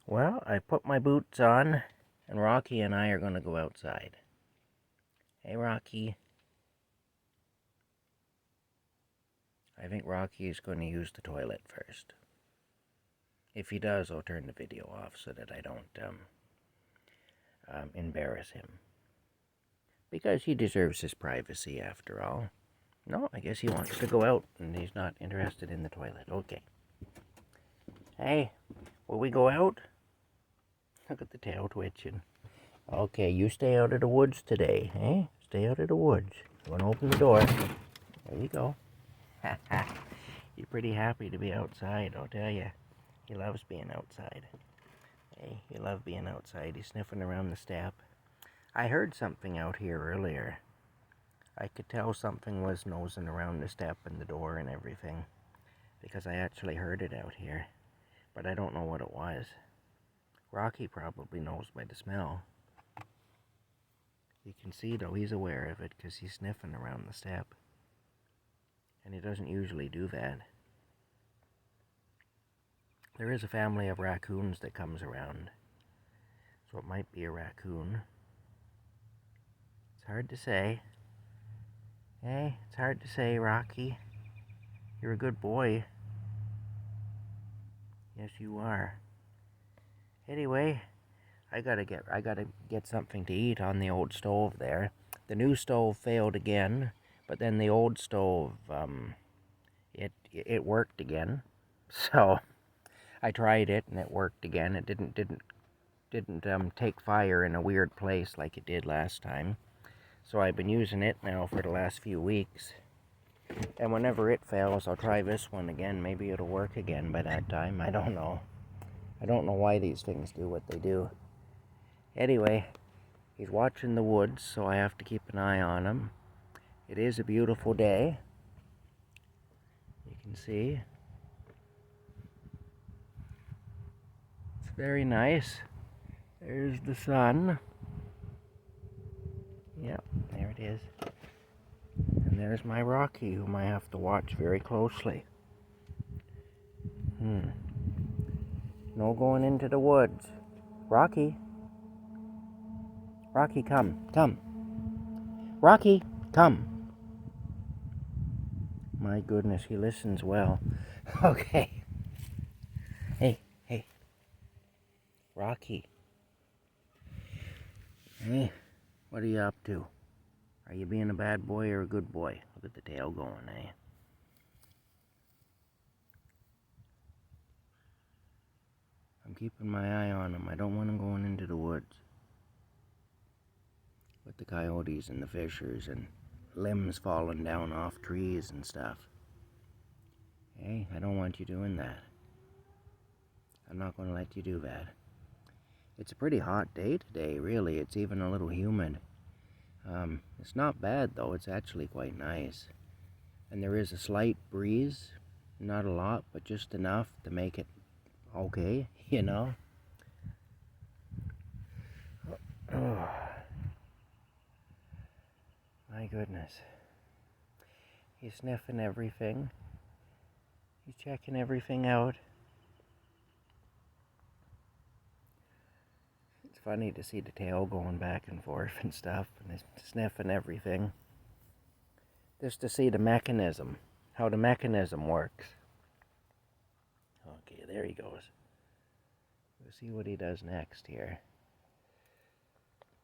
Well, I put my boots on, and Rocky and I are going to go outside. Hey, Rocky. I think Rocky is going to use the toilet first. If he does, I'll turn the video off so that I don't embarrass him. Because he deserves his privacy, after all. No, I guess he wants to go out, and he's not interested in the toilet. Okay. Hey, will we go out? Look at the tail twitching. Okay, you stay out of the woods today, eh? Stay out of the woods. You want to open the door? There you go. You're pretty happy to be outside, I'll tell you. He loves being outside. Hey, he loves being outside. He's sniffing around the step. I heard something out here earlier. I could tell something was nosing around the step and the door and everything, because I actually heard it out here, but I don't know what it was. Rocky probably knows by the smell. You can see, though, he's aware of it because he's sniffing around the step, and he doesn't usually do that. There is a family of raccoons that comes around, so it might be a raccoon. It's hard to say. Hey, it's hard to say, Rocky. You're a good boy. Yes, you are. Anyway, I gotta get something to eat on the old stove there. The new stove failed again, but then the old stove, it worked again. So I tried it and it worked again. It didn't take fire in a weird place like it did last time. So I've been using it now for the last few weeks. And whenever it fails, I'll try this one again. Maybe it'll work again by that time. I don't know. I don't know why these things do what they do. Anyway, he's watching the woods, so I have to keep an eye on him. It is a beautiful day. You can see. It's very nice. There's the sun. Yep, there it is. And there's my Rocky, whom I have to watch very closely. No going into the woods. Rocky. Rocky, come. Come. Rocky, come. My goodness, he listens well. Okay. Hey. Rocky. Hey, what are you up to? Are you being a bad boy or a good boy? Look at the tail going, eh? I'm keeping my eye on him. I don't want him going into the woods with the coyotes and the fishers and limbs falling down off trees and stuff. Hey, I don't want you doing that. I'm not going to let you do that. It's a pretty hot day today, really. It's even a little humid. It's not bad, though. It's actually quite nice. And there is a slight breeze. Not a lot, but just enough to make it okay, you know? Oh, my goodness. He's sniffing everything. He's checking everything out. It's funny to see the tail going back and forth and stuff, and he's sniffing everything. Just to see the mechanism, how the mechanism works. Okay, there he goes. We'll see what he does next here.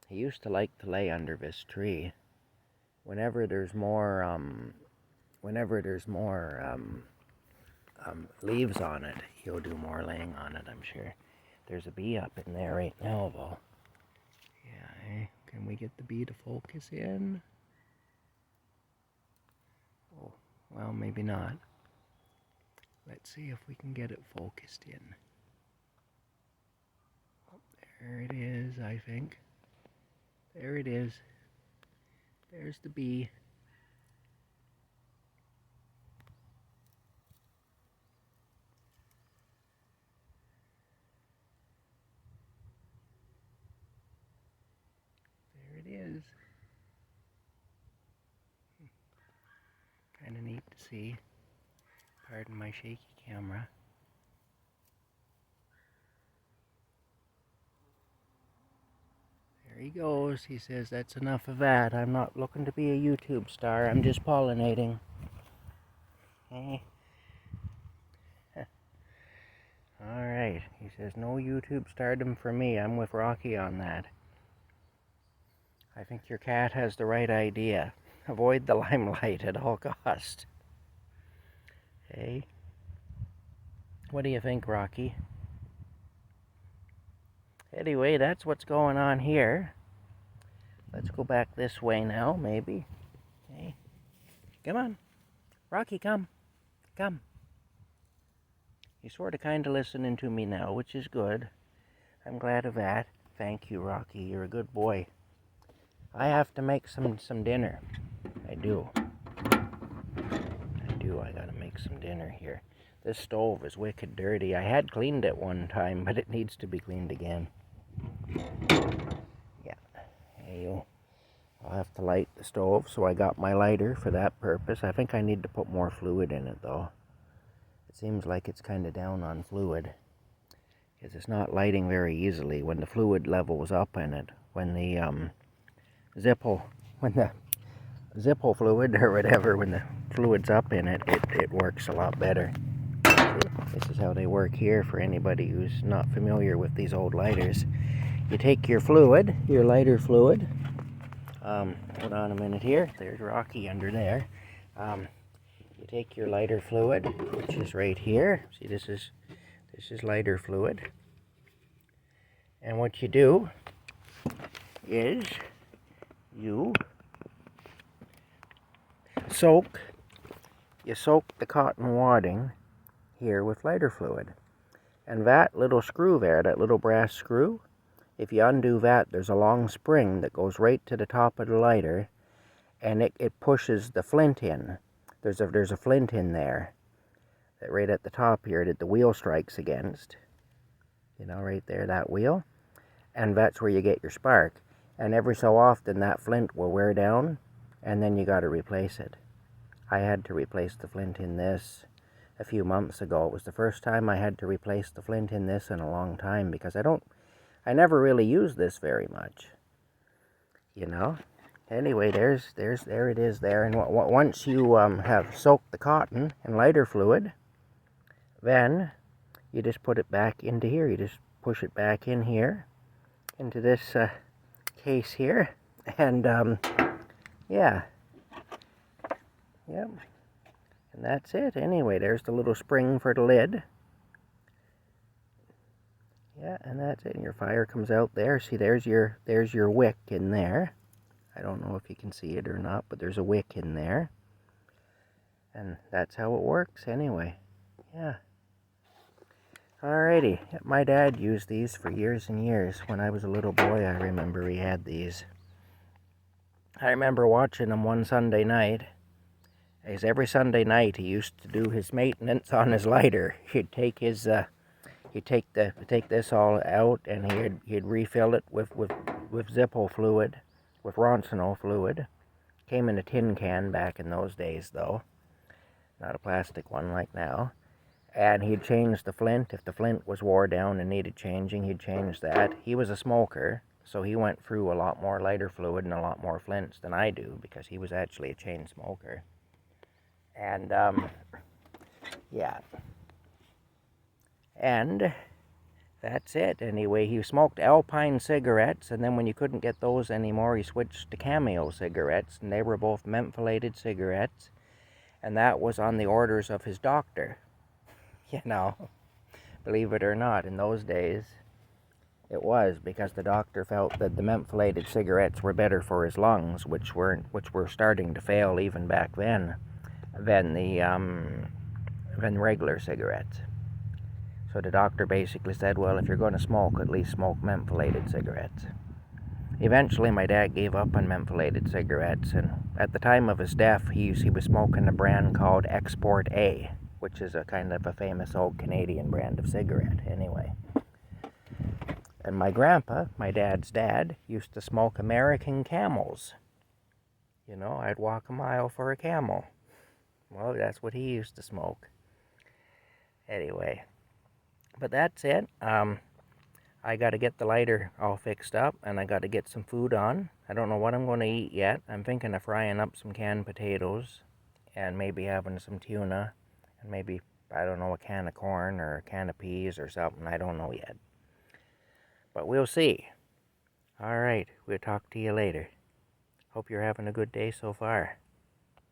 He used to like to lay under this tree. Whenever there's more leaves on it, he'll do more laying on it, I'm sure. There's a bee up in there right now, though. Yeah, can we get the bee to focus in? Oh, well, maybe not. Let's see if we can get it focused in. Oh, there it is, I think. There it is. There's the bee. There it is. Kind of neat to see. Pardon my shaky camera. he goes. He says, that's enough of that. I'm not looking to be a YouTube star. I'm just pollinating. Hey. Alright. He says, no YouTube stardom for me. I'm with Rocky on that. I think your cat has the right idea. Avoid the limelight at all costs. Hey. What do you think, Rocky? Anyway, that's what's going on here. Let's go back this way now, maybe. Hey. Come on. Rocky, come. Come. He's sort of kind of listening to me now, which is good. I'm glad of that. Thank you, Rocky. You're a good boy. I have to make some dinner. I do. I gotta make some dinner here. This stove is wicked dirty. I had cleaned it one time, but it needs to be cleaned again. Yeah. Hey, I'll have to light the stove, so I got my lighter for that purpose. I think I need to put more fluid in it, though. It seems like it's kind of down on fluid, because it's not lighting very easily when the fluid level was up in it. When the Zippo fluid or whatever, when the fluid's up in it, it works a lot better. This is how they work here for anybody who's not familiar with these old lighters. You take your fluid, your lighter fluid. Hold on a minute here. There's Rocky under there. You take your lighter fluid, which is right here. See, this is lighter fluid. And what you do is you soak the cotton wadding here with lighter fluid. And that little screw there, that little brass screw, if you undo that, there's a long spring that goes right to the top of the lighter, and it pushes the flint in. There's a flint in there, that right at the top here that the wheel strikes against. You know, right there, that wheel. And that's where you get your spark. And every so often that flint will wear down, and then you got to replace it. I had to replace the flint in this a few months ago. It was the first time I had to replace the flint in this in a long time, because I never really used this very much, you know. Anyway, there it is there. And once you have soaked the cotton in lighter fluid, then you just put it back into here. You just push it back in here, into this case here, and yeah. Yep. And that's it. Anyway, there's the little spring for the lid. Yeah, and that's it. And your fire comes out there. See, there's your wick in there. I don't know if you can see it or not, but there's a wick in there. And that's how it works anyway. Yeah. Alrighty. My dad used these for years and years. When I was a little boy, I remember he had these. I remember watching him one Sunday night. As every Sunday night, he used to do his maintenance on his lighter. He'd take his, he'd take this all out, and he'd refill it with Zippo fluid, with Roncinol fluid. Came in a tin can back in those days, though, not a plastic one like now. And he'd change the flint. If the flint was wore down and needed changing, he'd change that. He was a smoker, so he went through a lot more lighter fluid and a lot more flints than I do, because he was actually a chain smoker. And, yeah. And that's it. Anyway, he smoked Alpine cigarettes, and then when you couldn't get those anymore, he switched to Cameo cigarettes, and they were both mentholated cigarettes. And that was on the orders of his doctor. You know, believe it or not, in those days, it was, because the doctor felt that the mentholated cigarettes were better for his lungs, which were starting to fail even back then, than regular cigarettes. So the doctor basically said, well, if you're going to smoke, at least smoke mentholated cigarettes. Eventually, my dad gave up on mentholated cigarettes, and at the time of his death, he was smoking a brand called Export A, which is a kind of a famous old Canadian brand of cigarette, anyway. And my grandpa, my dad's dad, used to smoke American Camels. You know, I'd walk a mile for a Camel. Well, that's what he used to smoke. Anyway, but that's it. I got to get the lighter all fixed up, and I got to get some food on. I don't know what I'm going to eat yet. I'm thinking of frying up some canned potatoes and maybe having some tuna and maybe, I don't know, a can of corn or a can of peas or something. I don't know yet. But we'll see. All right, we'll talk to you later. Hope you're having a good day so far.